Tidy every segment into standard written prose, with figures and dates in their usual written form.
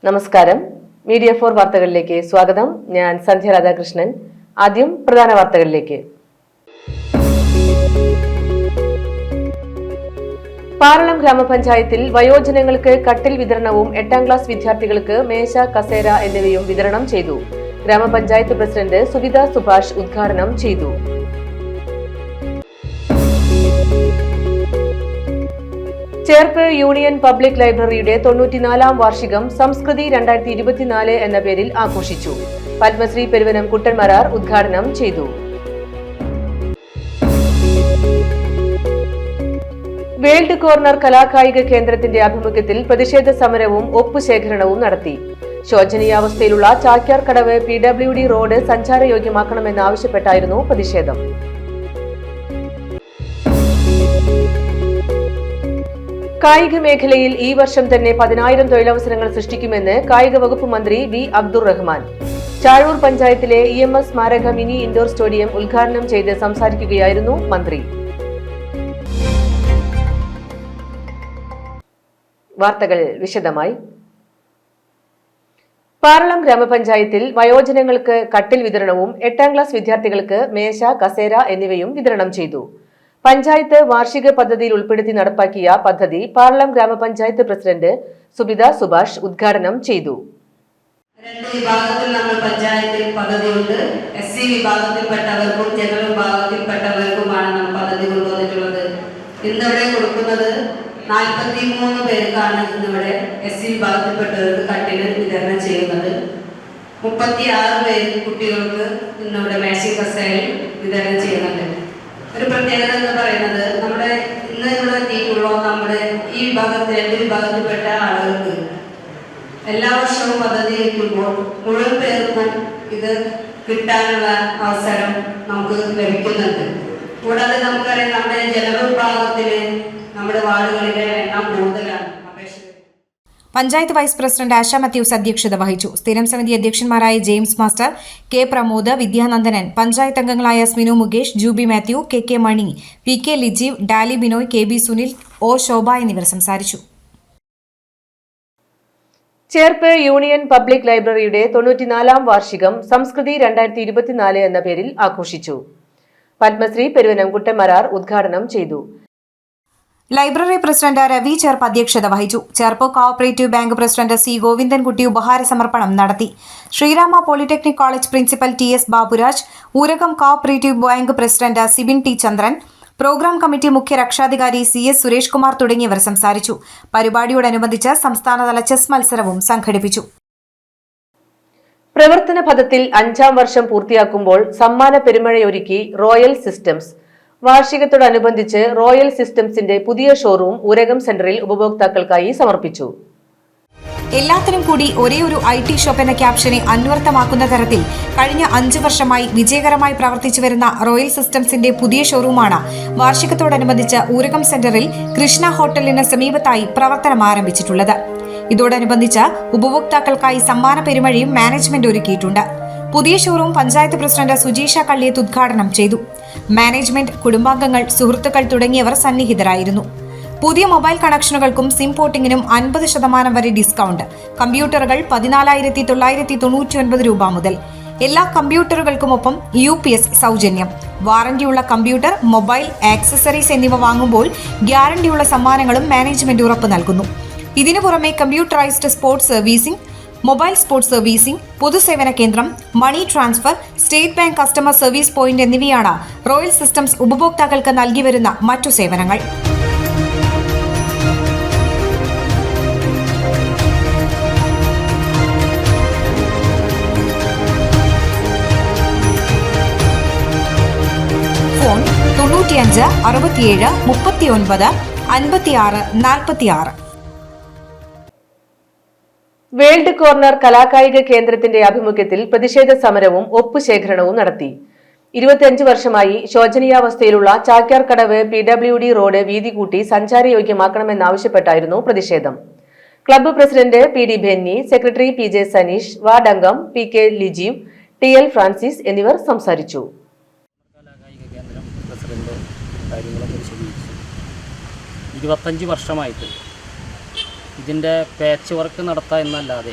നമസ്കാരം. മീഡിയ 4 വാർത്തകളിലേക്ക് സ്വാഗതം. ഞാൻ സന്ധ്യ രാധാകൃഷ്ണൻ. ആദ്യം പ്രധാന വാർത്തകളിലേക്ക്. പാറളം ഗ്രാമപഞ്ചായത്തിൽ വയോജനങ്ങൾക്ക് കട്ടിൽ വിതരണവും 8ാം ക്ലാസ് വിദ്യാർത്ഥികൾക്ക് മേശ, കസേര എന്നിവയും വിതരണം ചെയ്തു. ഗ്രാമപഞ്ചായത്ത് പ്രസിഡന്റ് സുവിത സുഭാഷ് ഉദ്ഘാടനം ചെയ്തു. ചേർപ്പ് യൂണിയൻ പബ്ലിക് ലൈബ്രറിയുടെ 94ാം വാർഷികം സംസ്കൃതി 2024 എന്ന പേരിൽ ആഘോഷിച്ചു. പത്മശ്രീ പെരുവനം കുട്ടൻമരാർ ഉദ്ഘാടനം ചെയ്തു. വേൾഡ് കോർണർ കലാകായിക കേന്ദ്രത്തിന്റെ ആഭിമുഖ്യത്തിൽ പ്രതിഷേധ സമരവും ഒപ്പുശേഖരണവും നടത്തി. ശോചനീയാവസ്ഥയിലുള്ള ചാക്യാർകടവ് PWD റോഡ് സഞ്ചാരയോഗ്യമാക്കണമെന്നാവശ്യപ്പെട്ടായിരുന്നു പ്രതിഷേധം. കായിക മേഖലയിൽ ഈ വർഷം തന്നെ 10,000 തൊഴിലവസരങ്ങൾ സൃഷ്ടിക്കുമെന്ന് കായിക വകുപ്പ് മന്ത്രി വി അബ്ദുർ റഹ്മാൻ ചാഴൂർ പഞ്ചായത്തിലെ EMS സ്മാരക മിനി ഇൻഡോർ സ്റ്റേഡിയം ഉദ്ഘാടനം ചെയ്ത് സംസാരിക്കുകയായിരുന്നു മന്ത്രി. വാർത്തകൾ വിശദമായി. പാറളം ഗ്രാമപഞ്ചായത്തിൽ വയോജനങ്ങൾക്ക് കട്ടിൽ വിതരണവും 8ാം ക്ലാസ് വിദ്യാർത്ഥികൾക്ക് മേശ, കസേര എന്നിവയും വിതരണം ചെയ്തു. പഞ്ചായത്ത് വാർഷിക പദ്ധതിയിൽ ഉൾപ്പെടുത്തി നടപ്പാക്കിയ പദ്ധതി പാറളം ഗ്രാമപഞ്ചായത്ത് പ്രസിഡന്റ് സുബിത സുഭാഷ് ഉദ്ഘാടനം ചെയ്തു. 2 വിഭാഗത്തിൽ നമ്മൾ പഞ്ചായത്തിൽ പദ്ധതിയുണ്ട്. SC വിഭാഗത്തിൽപ്പെട്ടവർക്കും ജനറൽ വിഭാഗത്തിൽപ്പെട്ടവർക്കുമാണ് നമ്മൾ പദ്ധതി കൊണ്ടുവന്നിട്ടുള്ളത്. ഇന്നിവിടെ കൊടുക്കുന്നത് 43 പേർക്കാണ്. ഇന്നിവിടെ SC വിഭാഗത്തിൽപ്പെട്ടവർക്ക് കട്ടില് വിതരണം ചെയ്യുന്നത്. 36 പേര് കുട്ടികൾക്ക് ഇന്നിവിടെ മേശയും കസേരയും വിതരണം ചെയ്യുന്നുണ്ട്. ഒരു പ്രത്യേകത എന്ന് പറയുന്നത് നമ്മുടെ ഇന്ന് ഇവിടെ എത്തിയിട്ടുള്ള നമ്മുടെ ഈ വിഭാഗത്തിൽ 2 വിഭാഗത്തിൽപ്പെട്ട ആളുകൾക്ക് എല്ലാ വർഷവും പദ്ധതി വയ്ക്കുമ്പോൾ മുഴുവൻ പേർക്കും ഇത് കിട്ടാനുള്ള അവസരം നമുക്ക് ലഭിക്കുന്നുണ്ട്. കൂടാതെ നമുക്കറിയാം നമ്മുടെ ജനറൽ വിഭാഗത്തില് നമ്മുടെ വാർഡുകളിലെ എണ്ണം കൂടുതലാണ്. Panchayat vice president Asha Mathews അധ്യക്ഷത വഹിച്ചു. സ്ഥിരം സമിതി അധ്യക്ഷന്മാരായ James master, K Pramod, Vidyanandanan, panchayat അംഗങ്ങളായ സ്മിനു മുകേഷ്, ജൂബി മാത്യു, KK മണി, PK ലിജീവ്, ഡാലി ബിനോയ്, KB സുനിൽ, O ശോഭ എന്നിവർ സംസാരിച്ചു. ചേർപ്പ് യൂണിയൻ പബ്ലിക് ലൈബ്രറിയുടെ 94ാം വാർഷികം സംസ്കൃതി 2024 എന്ന പേരിൽ ആഘോഷിച്ചു. പത്മശ്രീ പെരുവനം കുട്ടൻമരാർ ഉദ്ഘാടനം ചെയ്തു. ലൈബ്രറി പ്രസിഡന്റ് രവി ചേർപ്പ് അധ്യക്ഷത വഹിച്ചു. Cherpu cooperative bank president C Govindankutty ഉപഹാര സമർപ്പണം നടത്തി. Sreerama polytechnic college principal TS Baburaj, Urakam cooperative bank president Sibin T Chandran, programme committee മുഖ്യ രക്ഷാധികാരി CS സുരേഷ് കുമാർ തുടങ്ങിയവർ സംസാരിച്ചു. പരിപാടിയോടനുബന്ധിച്ച് സംസ്ഥാനതല ചെസ് മത്സരവും സംഘടിപ്പിച്ചു. പ്രവർത്തന പദത്തിൽ 5ാം വർഷം പൂർത്തിയാക്കുമ്പോൾ സമ്മാന പെരുമഴയൊരുക്കി റോയൽ സിസ്റ്റംസ്. വാർഷികത്തോടനുബന്ധിച്ച് റോയൽ സിസ്റ്റംസിന്റെ പുതിയ ഷോറൂം ഊരകം സെന്ററിൽ ഉപഭോക്താക്കൾക്കായി സമർപ്പിച്ചു. എല്ലാത്തിനും കൂടി ഒരേയൊരു IT ഷോപ്പ് എന്ന ക്യാപ്ഷനെ അന്വർത്ഥമാക്കുന്ന തരത്തിൽ കഴിഞ്ഞ 5 വർഷമായി വിജയകരമായി പ്രവർത്തിച്ചു വരുന്ന റോയൽ സിസ്റ്റംസിന്റെ പുതിയ ഷോറൂമാണ് വാർഷികത്തോടനുബന്ധിച്ച് ഊരകം സെന്ററിൽ കൃഷ്ണ ഹോട്ടലിന് സമീപത്തായി പ്രവർത്തനം ആരംഭിച്ചിട്ടുള്ളത്. ഇതോടനുബന്ധിച്ച് ഉപഭോക്താക്കൾക്കായി സമ്മാന പെരുമഴയും മാനേജ്മെന്റ് ഒരുക്കിയിട്ടുണ്ട്. പുതിയ ഷോറൂം പഞ്ചായത്ത് പ്രസിഡന്റ് സുജീഷ കള്ളിയത്ത് ഉദ്ഘാടനം ചെയ്തു. മാനേജ്മെന്റ്, കുടുംബാംഗങ്ങൾ, സുഹൃത്തുക്കൾ തുടങ്ങിയവർ സന്നിഹിതരായിരുന്നു. പുതിയ മൊബൈൽ കണക്ഷനുകൾക്കും സിം പോർട്ടിംഗിനും 50% വരെ ഡിസ്കൗണ്ട്. കമ്പ്യൂട്ടറുകൾ 14,999 രൂപ മുതൽ. എല്ലാ കമ്പ്യൂട്ടറുകൾക്കുമൊപ്പം UPS സൗജന്യം. വാറന്റിയുള്ള കമ്പ്യൂട്ടർ, മൊബൈൽ, ആക്സസറീസ് എന്നിവ വാങ്ങുമ്പോൾ ഗ്യാരണ്ടിയുള്ള സമ്മാനങ്ങളും മാനേജ്മെന്റ് ഉറപ്പ് നൽകുന്നു. ഇതിനു പുറമെ computerised sports servicing, mobile sports servicing, പൊതുസേവന കേന്ദ്രം, money transfer, state bank customer service point എന്നിവയാണ് റോയൽ സിസ്റ്റംസ് ഉപഭോക്താക്കൾക്ക് നൽകി വരുന്ന മറ്റു സേവനങ്ങൾ. ഫോൺ 95 67 39 56 46. വേൾഡ് കോർണർ കലാകായിക കേന്ദ്രത്തിന്റെ ആഭിമുഖ്യത്തിൽ പ്രതിഷേധ സമരവും ഒപ്പുശേഖരണവും നടത്തി. 25 വർഷമായി ശോചനീയാവസ്ഥയിലുള്ള ചാക്യാർകടവ് PWD റോഡ് വീതി കൂട്ടി സഞ്ചാരയോഗ്യമാക്കണമെന്നാവശ്യപ്പെട്ടായിരുന്നു പ്രതിഷേധം. Club president PD Benny, secretary PJ Saneesh, ward അംഗം PK ലിജീവ്, TL ഫ്രാൻസിസ് എന്നിവർ സംസാരിച്ചു. 25 വർഷമായിട്ട് ഇതിൻ്റെ പാച്ച് വർക്ക് നടത്തുക എന്നല്ലാതെ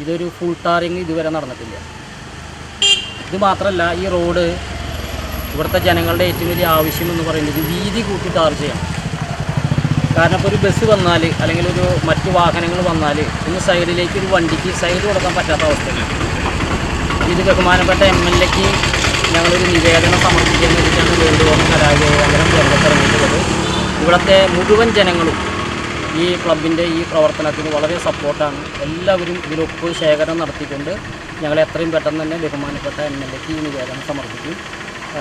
ഇതൊരു ഫുൾ ടാറിങ് ഇതുവരെ നടന്നിട്ടില്ല. ഇത് മാത്രമല്ല, ഈ റോഡ് ഇവിടുത്തെ ജനങ്ങളുടെ ഏറ്റവും വലിയ ആവശ്യം എന്ന് പറയുന്നത് വീതി കൂട്ടി ടാർ ചെയ്യണം. കാരണം ഇപ്പോൾ ഒരു ബസ് വന്നാൽ അല്ലെങ്കിൽ ഒരു മറ്റു വാഹനങ്ങൾ വന്നാൽ ഇന്ന് സൈഡിലേക്ക് ഒരു വണ്ടിക്ക് സൈഡ് കൊടുക്കാൻ പറ്റാത്ത അവസ്ഥയാണ്. ഇത് ബഹുമാനപ്പെട്ട MLAക്ക് ഞങ്ങളൊരു നിവേദനം സമർപ്പിക്കാൻ വേണ്ടിയിട്ടാണ് വേൾഡ് കോർണർ കലാകായിക കേന്ദ്രം രംഗത്തിറങ്ങിയിട്ടുള്ളത്. ഇവിടുത്തെ മുഴുവൻ ജനങ്ങളും ഈ ക്ലബിൻ്റെ ഈ പ്രവർത്തനത്തിന് വളരെ സപ്പോർട്ടാണ്. എല്ലാവരും ഇതിലൊപ്പ് ശേഖരണം നടത്തിക്കൊണ്ട് ഞങ്ങൾ എത്രയും പെട്ടെന്ന് തന്നെ ബഹുമാനപ്പെട്ട MLAക്ക് ഈ നിവേദനം സമർപ്പിക്കും.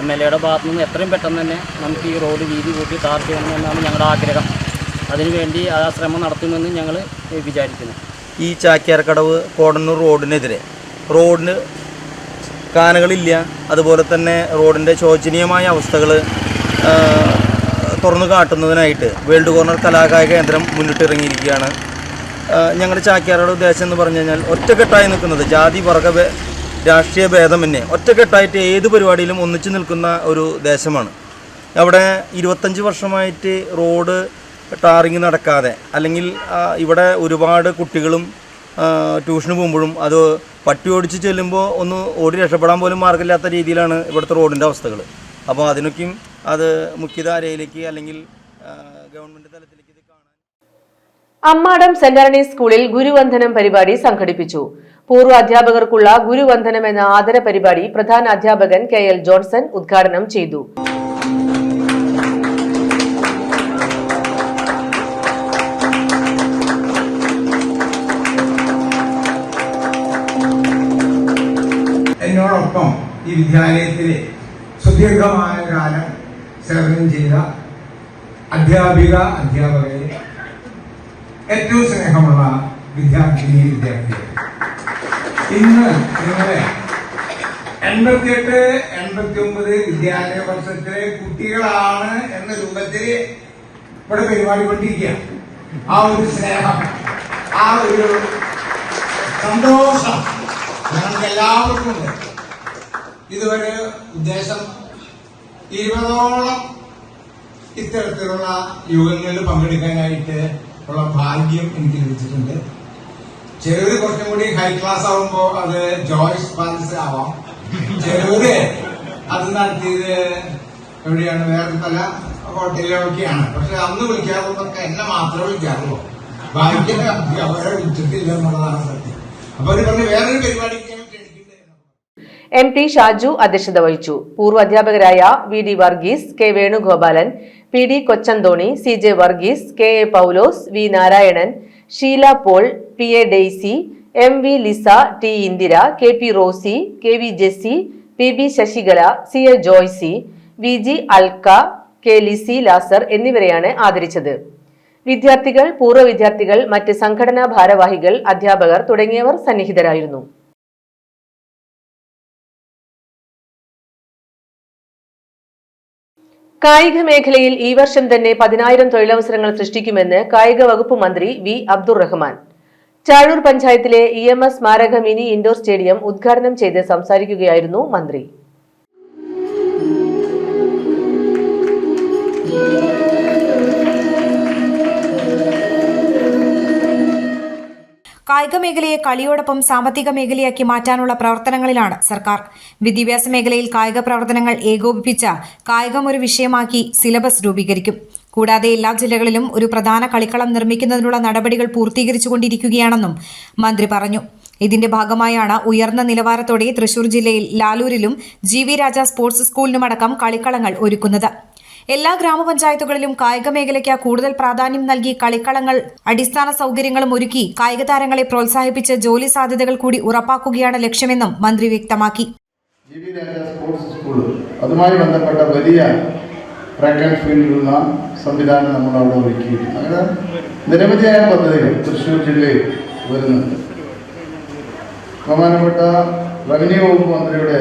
MLAയുടെ ഭാഗത്തു നിന്ന് എത്രയും പെട്ടെന്ന് തന്നെ നമുക്ക് ഈ റോഡ് വീതി കൂട്ടി ടാർ ചെയ്യണമെന്നാണ് ഞങ്ങളുടെ ആഗ്രഹം. അതിനുവേണ്ടി ആ ശ്രമം നടത്തുമെന്ന് ഞങ്ങൾ വിചാരിക്കുന്നു. ഈ ചാക്യാർക്കടവ് കോടന്നൂർ റോഡിനെതിരെ റോഡിന് കാനകളില്ല, അതുപോലെ തന്നെ റോഡിൻ്റെ ശോചനീയമായ അവസ്ഥകൾ തുറന്നു കാട്ടുന്നതിനായിട്ട് വേൾഡ് കോർണർ കലാകായിക കേന്ദ്രം മുന്നിട്ടിറങ്ങിയിരിക്കുകയാണ്. ഞങ്ങളുടെ ചാക്യാരുടെ ഉദ്ദേശം എന്ന് പറഞ്ഞു കഴിഞ്ഞാൽ ഒറ്റക്കെട്ടായി നിൽക്കുന്നത്, ജാതി വർഗ രാഷ്ട്രീയ ഭേദമന്യേ ഒറ്റക്കെട്ടായിട്ട് ഏത് പരിപാടിയിലും ഒന്നിച്ചു നിൽക്കുന്ന ഒരു ദേശമാണ്. അവിടെ 25 വർഷമായിട്ട് റോഡ് ടാറിങ് നടക്കാതെ, അല്ലെങ്കിൽ ഇവിടെ ഒരുപാട് കുട്ടികളും ട്യൂഷന് പോകുമ്പോഴും അത് പട്ടി ഓടിച്ച് ചെല്ലുമ്പോൾ ഒന്ന് ഓടി രക്ഷപ്പെടാൻ പോലും മാർഗ്ഗമില്ലാത്ത രീതിയിലാണ് ഇവിടുത്തെ റോഡിൻ്റെ അവസ്ഥകൾ. അപ്പോൾ അതിനൊക്കെയും അത് മുഖ്യധാരയിലേക്ക് അല്ലെങ്കിൽ ഗവൺമെൻറ് തലത്തിലേക്ക് ഇത് കാണാൻ. അമ്മാടം സെന്റ് ആന്റണീസ് സ്കൂളിൽ ഗുരുവന്ദനം പരിപാടി സംഘടിപ്പിച്ചു. പൂർവ്വ അധ്യാപകർക്കുള്ള ഗുരുവന്ദനം എന്ന ആദര പരിപാടി പ്രധാന അധ്യാപകൻ KL ജോൺസൺ ഉദ്ഘാടനം ചെയ്തു. എന്നോടൊപ്പം ഈ വിദ്യാലയത്തിൽ സുദീർഘമായ കാലം സേവനം ചെയ്ത അധ്യാപകരെ, ഏറ്റവും സ്നേഹമുള്ള വിദ്യാർത്ഥികളെ, ഇന്ന് നിങ്ങളെ 88-89 വിദ്യാലയ വർഷത്തിലെ കുട്ടികളാണ് എന്ന രൂപത്തിൽ ഇവിടെ പരിപാടി കൊണ്ടിരിക്കുക. ആ ഒരു സ്നേഹം, ആ ഒരു സന്തോഷം ഞങ്ങൾക്ക് എല്ലാവർക്കും ഉണ്ട്. ഇതുവരെ ഉദ്ദേശം 20ഓളം ഇത്തരത്തിലുള്ള യോഗങ്ങളിൽ പങ്കെടുക്കാനായിട്ട് ഉള്ള ഭാഗ്യം എനിക്ക് ലഭിച്ചിട്ടുണ്ട്. ചിലര് കുറച്ചും കൂടി ഹൈ ക്ലാസ് ആവുമ്പോ അത് ജോയ്സ് പാലസ് ആവാം, ചിലര് അത് നടത്തിയത് എവിടെയാണ്, വേറെ പല ഹോട്ടലിലൊക്കെയാണ്. പക്ഷെ അന്ന് വിളിക്കാറുള്ളതൊക്കെ എന്നെ മാത്രമേ വിളിക്കാറുള്ളൂ, ബാക്കി അവരെ വിളിച്ചിട്ടില്ല എന്നുള്ളതാണ് സത്യം. അപ്പൊ അവർ പറഞ്ഞ് വേറൊരു പരിപാടിക്ക് MP ഷാജു അധ്യക്ഷത വഹിച്ചു. പൂർവ്വ അധ്യാപകരായ VD Varghese, K Venugopalan, PD കൊച്ചന്തോണി, CJ Varghese, KA പൗലോസ്, V Narayanan, Sheela Paul, PA Daisy, MV Lisa, T Indira, KP Rossi, KV Jessy, PB Sasikala, CA Joicy, VG Alka, K Lissy ലാസർ എന്നിവരെയാണ് ആദരിച്ചത്. വിദ്യാർത്ഥികൾ, പൂർവ്വ വിദ്യാർത്ഥികൾ, മറ്റ് സംഘടനാ ഭാരവാഹികൾ, അധ്യാപകർ തുടങ്ങിയവർ സന്നിഹിതരായിരുന്നു. കായിക മേഖലയിൽ ഈ വർഷം തന്നെ 10,000 തൊഴിലവസരങ്ങൾ സൃഷ്ടിക്കുമെന്ന് കായിക വകുപ്പ് മന്ത്രി V അബ്ദുറഹ്മാൻ ചാഴൂർ പഞ്ചായത്തിലെ EMS സ്മാരക മിനി ഇൻഡോർ സ്റ്റേഡിയം ഉദ്ഘാടനം ചെയ്ത് സംസാരിക്കുകയായിരുന്നു മന്ത്രി. കായിക മേഖലയെ കളിയോടൊപ്പം സാമ്പത്തിക മേഖലയാക്കി മാറ്റാനുള്ള പ്രവർത്തനങ്ങളിലാണ് സർക്കാർ. വിദ്യാഭ്യാസ മേഖലയിൽ കായിക പ്രവർത്തനങ്ങൾ ഏകോപിപ്പിച്ച കായികം ഒരു വിഷയമാക്കി സിലബസ് രൂപീകരിക്കും. കൂടാതെ എല്ലാ ജില്ലകളിലും ഒരു പ്രധാന കളിക്കളം നിർമ്മിക്കുന്നതിനുള്ള നടപടികൾ പൂർത്തീകരിച്ചുകൊണ്ടിരിക്കുകയാണെന്നും മന്ത്രി പറഞ്ഞു. ഇതിന്റെ ഭാഗമായാണ് ഉയർന്ന നിലവാരത്തോടെ തൃശൂർ ജില്ലയിൽ ലാലൂരിലും GV രാജ സ്പോർട്സ് സ്കൂളിനുമടക്കം കളിക്കളങ്ങൾ ഒരുക്കുന്നത്. എല്ലാ ഗ്രാമപഞ്ചായത്തുകളിലും കായിക മേഖലയ്ക്ക് കൂടുതൽ പ്രാധാന്യം നൽകി കളിക്കളങ്ങൾ, അടിസ്ഥാന സൗകര്യങ്ങളും ഒരുക്കി കായിക താരങ്ങളെ പ്രോത്സാഹിപ്പിച്ച് ജോലി സാധ്യതകൾ കൂടി ഉറപ്പാക്കുകയാണ് ലക്ഷ്യമെന്നും മന്ത്രി വ്യക്തമാക്കി. GV രാജ സ്പോർട്സ് സ്കൂൾ അതുമായി ബന്ധപ്പെട്ട വലിയ ട്രാക്ക് ആൻഡ് ഫീൽഡിലുള്ള സംവിധാനം നമ്മൾ അവിടെ ഒരുക്കിയിട്ടുണ്ട്. അങ്ങനെ നിരവധിയായ പദ്ധതികൾ തൃശ്ശൂർ ജില്ലയിൽ വരുന്നുണ്ട്. ബഹുമാനപ്പെട്ട റവന്യൂ വകുപ്പ് മന്ത്രിയുടെ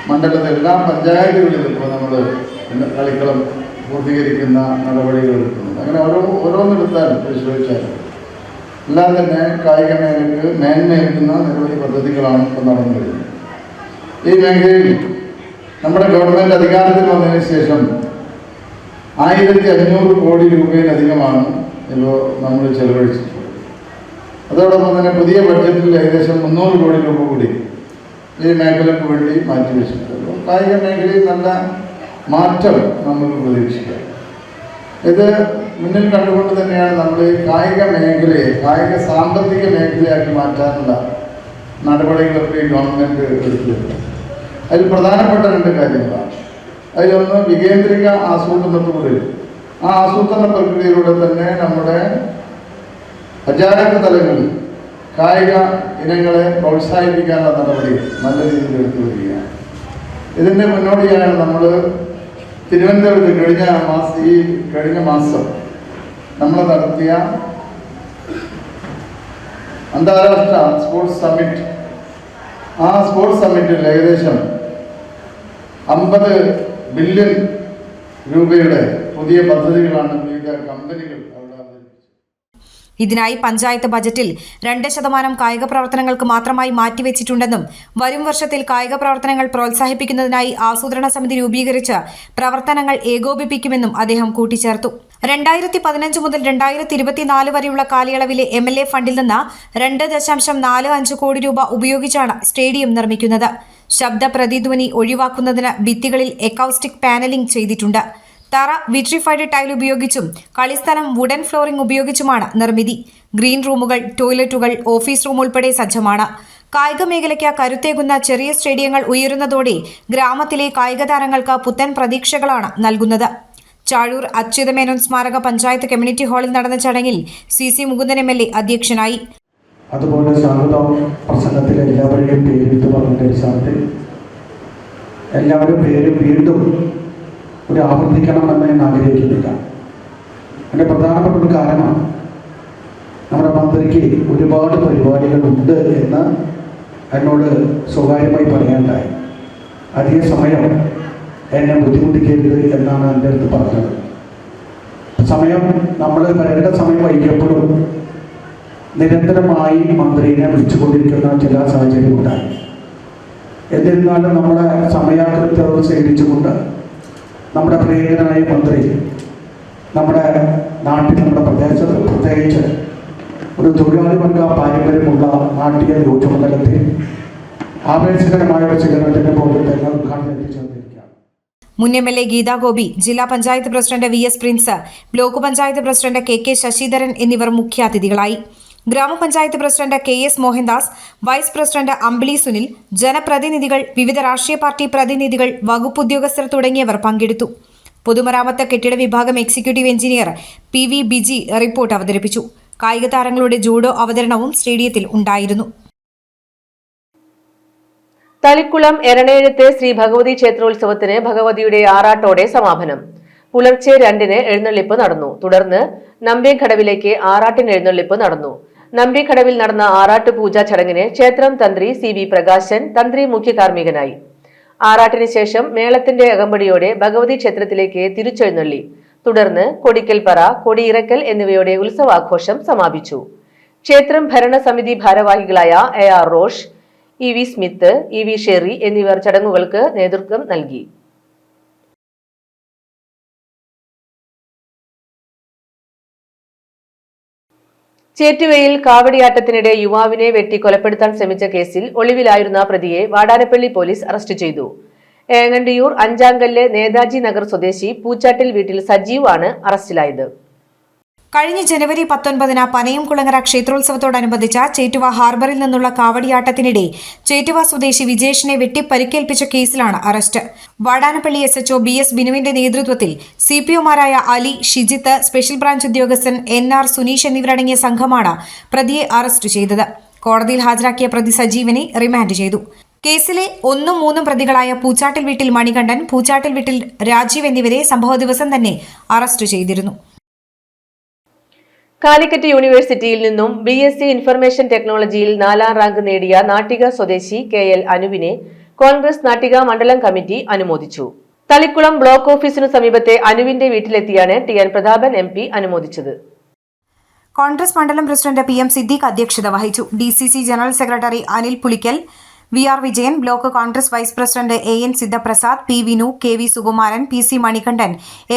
മണ്ഡലത്തിലെ എല്ലാ പഞ്ചായത്തുകളിലും ഇപ്പോൾ നമ്മൾ കളിക്കളം പൂർത്തീകരിക്കുന്ന നടപടികൾ എടുക്കുന്നുണ്ട്. അങ്ങനെ ഓരോന്നെടുത്താലും പരിശോധിച്ചാലും എല്ലാം തന്നെ കായിക മേഖലയ്ക്ക് മേന്മയേൽക്കുന്ന നിരവധി പദ്ധതികളാണ് ഇപ്പോൾ നടന്നു വരുന്നത്. ഈ മേഖലയിൽ നമ്മുടെ ഗവൺമെൻറ് അധികാരത്തിൽ വന്നതിന് ശേഷം 1500 കോടി രൂപയിലധികമാണ് ഇപ്പോൾ നമ്മൾ ചെലവഴിച്ചിട്ടുള്ളത്. അതോടൊപ്പം തന്നെ പുതിയ ബഡ്ജറ്റിൽ ഏകദേശം 300 കോടി രൂപ കൂടി ഈ മേഖലയ്ക്ക് വേണ്ടി മാറ്റിവെച്ചിട്ടുണ്ട്. കായിക മേഖലയിൽ നല്ല മാറ്റം നമുക്ക് പ്രതീക്ഷിക്കാം. ഇത് മുന്നിൽ കണ്ടുകൊണ്ട് തന്നെയാണ് നമ്മൾ ഈ കായിക മേഖലയെ കായിക സാമ്പത്തിക മേഖലയാക്കി മാറ്റാനുള്ള നടപടികളൊക്കെ ഈ ഗവൺമെൻറ് എടുത്തിട്ടുണ്ട്. അതിൽ പ്രധാനപ്പെട്ട 2 കാര്യങ്ങളാണ്. അതിലൊന്ന് വികേന്ദ്രിക ആസൂത്രണത്തിലൂടെ ആ ആസൂത്രണ പ്രക്രിയയിലൂടെ തന്നെ നമ്മുടെ പഞ്ചായത്ത് തലങ്ങളിൽ കായിക ഇനങ്ങളെ പ്രോത്സാഹിപ്പിക്കാനുള്ള നടപടികൾ നല്ല രീതിയിൽ എടുത്തു വരികയാണ്. ഇതിൻ്റെ മുന്നോടിയാണ് നമ്മൾ തിരുവനന്തപുരത്ത് കഴിഞ്ഞ മാസം നമ്മൾ നടത്തിയ അന്താരാഷ്ട്ര സ്പോർട്സ് സമ്മിറ്റ്. ആ സ്പോർട്സ് സമ്മിറ്റിൽ ഏകദേശം 50 ബില്യൺ രൂപയുടെ പുതിയ പദ്ധതികളാണ് വിവിധ കമ്പനികൾ അവിടെ അവതരിപ്പിച്ചത്. ഇതിനായി പഞ്ചായത്ത് ബജറ്റിൽ 2% കായിക പ്രവർത്തനങ്ങൾക്ക് മാത്രമായി മാറ്റിവെച്ചിട്ടുണ്ടെന്നും വരും വർഷത്തിൽ കായിക പ്രവർത്തനങ്ങൾ പ്രോത്സാഹിപ്പിക്കുന്നതിനായി ആസൂത്രണ സമിതി രൂപീകരിച്ച് പ്രവർത്തനങ്ങൾ ഏകോപിപ്പിക്കുമെന്നും അദ്ദേഹം കൂട്ടിച്ചേർത്തു. 2015 മുതൽ 2024 വരെയുള്ള കാലയളവിലെ MLA ഫണ്ടിൽ നിന്ന് 2.45 കോടി രൂപ ഉപയോഗിച്ചാണ് സ്റ്റേഡിയം നിർമ്മിക്കുന്നത്. ശബ്ദ പ്രതിധ്വനി ഒഴിവാക്കുന്നതിന് ഭിത്തികളിൽ എക്കൗസ്റ്റിക് പാനലിംഗ് ചെയ്തിട്ടുണ്ട്. തറ വിട്രിഫൈഡ് ടൈൽ ഉപയോഗിച്ചും കളിസ്ഥലം വുഡൻ ഫ്ലോറിംഗ് ഉപയോഗിച്ചുമാണ് നിർമ്മിതി. ഗ്രീൻ റൂമുകൾ, ടോയ്ലറ്റുകൾ, ഓഫീസ് റൂം ഉൾപ്പെടെ സജ്ജമാണ്. കായിക മേഖലയ്ക്ക് കരുത്തേകുന്ന ചെറിയ സ്റ്റേഡിയങ്ങൾ ഉയരുന്നതോടെ ഗ്രാമത്തിലെ കായിക താരങ്ങൾക്ക് പുത്തൻ പ്രതീക്ഷകളാണ് നൽകുന്നത്. ചാഴൂർ അച്യുതമേനോൻ സ്മാരക പഞ്ചായത്ത് കമ്മ്യൂണിറ്റി ഹാളിൽ നടന്ന ചടങ്ങിൽ CC മുകുന്ദൻ MLA അധ്യക്ഷനായി. അതുപോലെ സ്വാഗത പ്രസംഗത്തിൽ എല്ലാവരുടെയും പേരെടുത്ത് പറഞ്ഞ സ്ഥലത്തിൽ എല്ലാവരും പേര് വീണ്ടും ഒരു ആവർത്തിക്കണമെന്ന് ഞാൻ ആഗ്രഹിക്കുന്നില്ല. അതിൻ്റെ പ്രധാനപ്പെട്ട ഒരു കാരണം നമ്മുടെ മന്ത്രിക്ക് ഒരുപാട് പരിപാടികളുണ്ട് എന്ന് എന്നോട് സ്വകാര്യമായി പറയാനുണ്ടായി. അധിക സമയം എന്നെ ബുദ്ധിമുട്ടിക്കരുത് എന്നാണ് എൻ്റെ അടുത്ത് പറഞ്ഞത്. നമ്മൾ വരേണ്ട സമയം വൈകിയപ്പോഴും നിരന്തരമായി മന്ത്രിയെ വിളിച്ചുകൊണ്ടിരിക്കുന്ന ചില സാഹചര്യമുണ്ടായി. എന്നിരുന്നാലും നമ്മുടെ സമയാകൃത്യത സേവിച്ചുകൊണ്ട് നമ്മുടെ പ്രിയങ്കരനായ മന്ത്രി നമ്മുടെ നാട്ടിൽ, നമ്മുടെ പ്രദേശത്ത്, പ്രത്യേകിച്ച് ഒരു തൊഴിലാളി വർഗ പാരമ്പര്യമുള്ള നാട്ടിക നിയോജകമണ്ഡലത്തിൽ ആവേശകരമായ ഒരു സ്വീകരണത്തിന് പോലും തന്നെ ഉദ്ഘാടനം എത്തിച്ചേർന്നിരിക്കുകയാണ്. മുൻ MLA ഗീതാ ഗോപി, ജില്ലാ panchayat president VS Prince, block panchayat president KK Sasidharan എന്നിവർ മുഖ്യാതിഥികളായി. ഗ്രാമപഞ്ചായത്ത് president KS Mohandas, vice president Ambili Sunil, ജനപ്രതിനിധികൾ, വിവിധ രാഷ്ട്രീയ പാർട്ടി പ്രതിനിധികൾ, വകുപ്പ് ഉദ്യോഗസ്ഥർ തുടങ്ങിയവർ പങ്കെടുത്തു. പൊതുമരാമത്ത് കെട്ടിട വിഭാഗം executive engineer PV Biji report അവതരിപ്പിച്ചു. കായിക താരങ്ങളുടെ ജൂഡോ അവതരണവും സ്റ്റേഡിയത്തിൽ ഉണ്ടായിരുന്നു. തളിക്കുളം എരണേഴത്ത് ശ്രീ ഭഗവതി ക്ഷേത്രോത്സവത്തിന് ഭഗവതിയുടെ ആറാട്ടോടെ സമാപനം. പുലർച്ചെ 2-ന് എഴുന്നള്ളിപ്പ് നടന്നു. തുടർന്ന് നമ്പിക്കടവിലേക്ക് ആറാട്ടിന് എഴുന്നള്ളിപ്പ് നടന്നു. നമ്പിക്കടവിൽ നടന്ന ആറാട്ട് പൂജാ ചടങ്ങിന് ക്ഷേത്രം തന്ത്രി CV പ്രകാശൻ തന്ത്രി മുഖ്യ കാർമ്മികനായി. ആറാട്ടിന് ശേഷം മേളത്തിന്റെ അകമ്പടിയോടെ ഭഗവതി ക്ഷേത്രത്തിലേക്ക് തിരിച്ചെഴുന്നള്ളി. തുടർന്ന് കൊടിക്കൽപ്പറ, കൊടിയിറക്കൽ എന്നിവയോടെ ഉത്സവാഘോഷം സമാപിച്ചു. ക്ഷേത്രം ഭരണസമിതി ഭാരവാഹികളായ AR Rosh, EV Smith, EV Sheri എന്നിവർ ചടങ്ങുകൾക്ക് നേതൃത്വം നൽകി. ചേറ്റുവയിൽ കാവടിയാട്ടത്തിനിടെ യുവാവിനെ വെട്ടി കൊലപ്പെടുത്താൻ ശ്രമിച്ച കേസിൽ ഒളിവിലായിരുന്ന പ്രതിയെ വാടാനപ്പള്ളി പോലീസ് അറസ്റ്റ് ചെയ്തു. ഏങ്ങണ്ടിയൂർ അഞ്ചാങ്കല്ല് നേതാജി നഗർ സ്വദേശി പൂച്ചാട്ടിൽ വീട്ടിൽ സജീവ് ആണ് അറസ്റ്റിലായത്. കഴിഞ്ഞ ജനുവരി 19-ന് പനയംകുളങ്ങര ക്ഷേത്രോത്സവത്തോടനുബന്ധിച്ച ചേറ്റുവ ഹാർബറിൽ നിന്നുള്ള കാവടിയാട്ടത്തിനിടെ ചേറ്റുവ സ്വദേശി വിജേഷിനെ വെട്ടിപ്പരിക്കേൽപ്പിച്ച കേസിലാണ് അറസ്റ്റ്. വാടാനപ്പള്ളി SHO BS ബിനുവിന്റെ നേതൃത്വത്തിൽ CPOമാരായ അലി, ഷിജിത്ത്, സ്പെഷ്യൽ ബ്രാഞ്ച് ഉദ്യോഗസ്ഥൻ NR സുനീഷ് എന്നിവരടങ്ങിയ സംഘമാണ് പ്രതിയെ അറസ്റ്റ് ചെയ്തത്. കോടതിയിൽ ഹാജരാക്കിയ പ്രതി സജീവനെ റിമാൻഡ് ചെയ്തു. കേസിലെ 1ഉം 3ഉം പ്രതികളായ പൂച്ചാട്ടിൽ വീട്ടിൽ മണികണ്ഠൻ, പൂച്ചാട്ടിൽ വീട്ടിൽ രാജീവ് എന്നിവരെ സംഭവ ദിവസം തന്നെ അറസ്റ്റ് ചെയ്തിരുന്നു. കാലിക്കറ്റ് യൂണിവേഴ്സിറ്റിയിൽ നിന്നും BSc ഇൻഫർമേഷൻ ടെക്നോളജിയിൽ 4ാം റാങ്ക് നേടിയ നാട്ടിക സ്വദേശി KL അനുവിനെ കോൺഗ്രസ് നാട്ടിക മണ്ഡലം കമ്മിറ്റി അനുമോദിച്ചു. തളിക്കുളം ബ്ലോക്ക് ഓഫീസിനു സമീപത്തെ അനുവിന്റെ വീട്ടിലെത്തിയാണ് TN പ്രതാപൻ MP അനുമോദിച്ചത്. കോൺഗ്രസ് മണ്ഡലം പ്രസിഡന്റ് PM സിദ്ദീഖ് അധ്യക്ഷത വഹിച്ചു. DCC general secretary Anil Pulikkal, VR Vijayan, block Congress vice president AN Sidhaprasad, P Vinu, KV Sukumaran, PC Manikandan,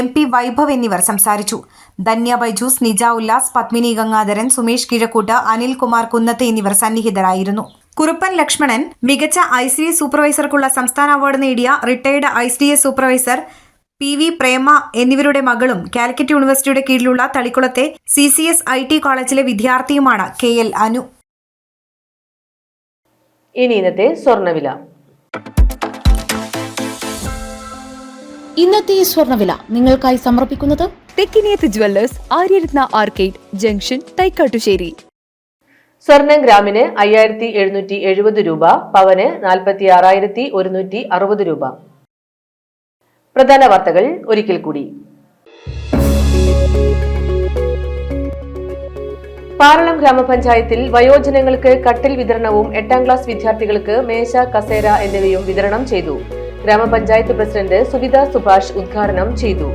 MP Vaibhav എന്നിവർ സംസാരിച്ചു. ധന്യ ബൈജൂസ്, നിജ ഉല്ലാസ്, പത്മിനി ഗംഗാധരൻ, സുമേഷ് കിഴക്കൂട്ട്, അനിൽ കുമാർ കുന്നത്ത് എന്നിവർ സന്നിഹിതരായിരുന്നു. കുറുപ്പൻ ലക്ഷ്മണൻ മികച്ച ICS സൂപ്പർവൈസർക്കുള്ള സംസ്ഥാന അവാർഡ് നേടിയ റിട്ടയർഡ് ICS സൂപ്പർവൈസർ PV പ്രേമ എന്നിവരുടെ മകളും കാലിക്കറ്റ് യൂണിവേഴ്സിറ്റിയുടെ കീഴിലുള്ള തളിക്കുളത്തെ CCS IT കോളേജിലെ വിദ്യാർത്ഥിയുമാണ് KL അനു. ഇനി ഇന്നത്തെ സ്വർണ്ണവില. ഇന്നത്തെ സ്വർണ്ണവില നിങ്ങൾക്കായി സമർപ്പിക്കുന്നത് Thekkiniyath jewellers, Aryaratna arcade junction, Thaikkattussery. സ്വർണം ഗ്രാമിന് 5770 രൂപ, പവന് 46,160 രൂപ. പ്രധാന വാർത്തകൾ ഒരിക്കൽ കൂടി. പാറളം ഗ്രാമപഞ്ചായത്തിൽ വയോജനങ്ങൾക്ക് കട്ടിൽ വിതരണവും 8ാം ക്ലാസ് വിദ്യാർത്ഥികൾക്ക് മേശ, കസേര എന്നിവയും വിതരണം ചെയ്തു. ഗ്രാമപഞ്ചായത്ത് പ്രസിഡന്റ് സുവിത സുഭാഷ് ഉദ്ഘാടനം ചെയ്തു.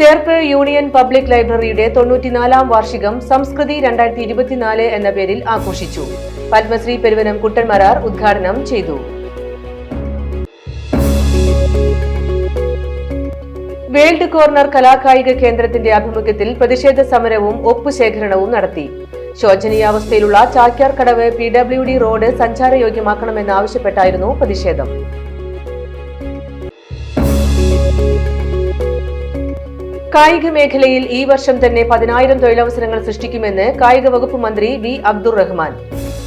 ചേർപ്പ് യൂണിയൻ പബ്ലിക് ലൈബ്രറിയുടെ 94ാം വാർഷികം സംസ്കൃതി 2024 എന്ന പേരിൽ ആഘോഷിച്ചു. പത്മശ്രീ പെരുവനം കുട്ടൻമരാർ ഉദ്ഘാടനം ചെയ്തു. വേൾഡ് കോർണർ കലാകായിക കേന്ദ്രത്തിന്റെ ആഭിമുഖ്യത്തിൽ പ്രതിഷേധ സമരവും ഒപ്പുശേഖരണവും നടത്തി. ശോചനീയാവസ്ഥയിലുള്ള ചാക്യാർ കടവ് PWD റോഡ് സഞ്ചാരയോഗ്യമാക്കണമെന്നാവശ്യപ്പെട്ടായിരുന്നു പ്രതിഷേധം. കായിക മേഖലയിൽ ഈ വർഷം തന്നെ 10,000 തൊഴിലവസരങ്ങൾ സൃഷ്ടിക്കുമെന്ന് കായിക വകുപ്പ് മന്ത്രി V അബ്ദുറഹ്മാൻ.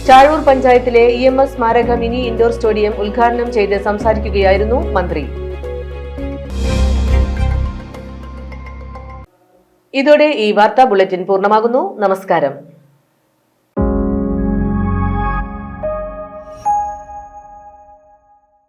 ചാഴൂർ പഞ്ചായത്തിലെ EMS സ്മാരക മിനി ഇൻഡോർ സ്റ്റേഡിയം ഉദ്ഘാടനം ചെയ്ത് സംസാരിക്കുകയായിരുന്നു മന്ത്രി. ഇതോടെ ഈ വാർത്താ ബുള്ളറ്റിൻ പൂർണ്ണമാകുന്നു. നമസ്കാരം.